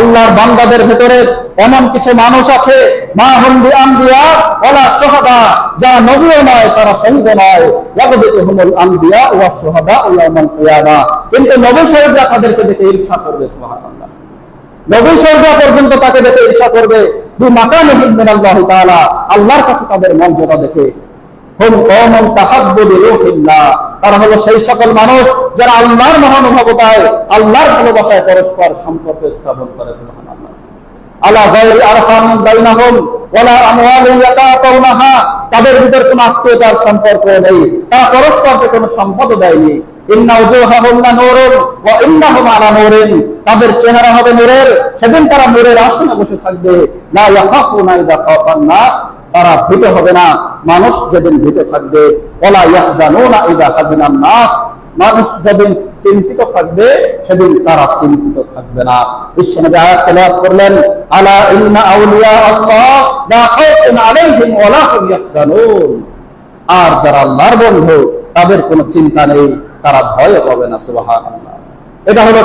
আল্লাহর বান্দাদের ভেতরে এমন কিছু মানুষ আছে মা হুম বিআনবিয়া ওয়ালা শুহাদা, যারা নবীও নয় তারা শহীদও নয়, ইয়াগবিতুহুমুল আনবিয়া ওয়া শুহাদা ইয়াউমাল কিয়ামা, কিন্তু নবী শহীদরা তাদেরকে দেখে ঈর্ষা করবে। সুবহানাল্লাহ। নবী শহীদরা পর্যন্ত তাকে দেখে ঈর্ষা করবে বিমাকানিহিম মিনাল্লাহি তাআলা, আল্লাহর কাছে তাদের মর্যাদা দেখে। হুম কওমুন তাহাব্বু লিরূহিল্লাহ, তারা হলো সেই সকল মানুষ যারা আল্লাহর মহানুভবতায় আল্লাহর ভালোবাসায় পরস্পর সম্পর্ক স্থাপন করে। সুবহানাল্লাহ। আলা গায়রি আরহামিন বাইনাহুম ওয়ালা আমওয়ালিন ইয়াতাতাউনাহা, তাদের ভিতর কোনো আত্মীয়তার সম্পর্ক নেই, তারা পরস্পরকে কোনো সম্পদ দেয়নি। ইন্না উজুহাহুম লানুরুন ওয়া ইন্নাহুম আলা নূরিন, তাদের চেহারা হবে নূরের, সেদিন তারা নূরের আসনে বসে থাকবে। লা ইয়াখাফুনা ইযা খাফান নাস, তারা ভীত হবে না মানুষ যেদিন ভীত থাকবে। ওয়ালা ইয়াহজানুনা ইযা হাজানান নাস, মানুষ যেদিন চিন্তিত থাকবে সেদিন তারা চিন্তিত থাকবে না। বিশ্বনবী আয়াত তেলাওয়াত করলেন, আলা ইন্না আউলিয়া আল্লাহ লা খাউফুন আলাইহিম ওয়া লা হুম ইয়াহজানুন, আর যারা আল্লাহর বন্ধু তাদের কোনো চিন্তা নেই, তারা ভয় পাবে না। সুবহানাল্লাহ। এটা হলো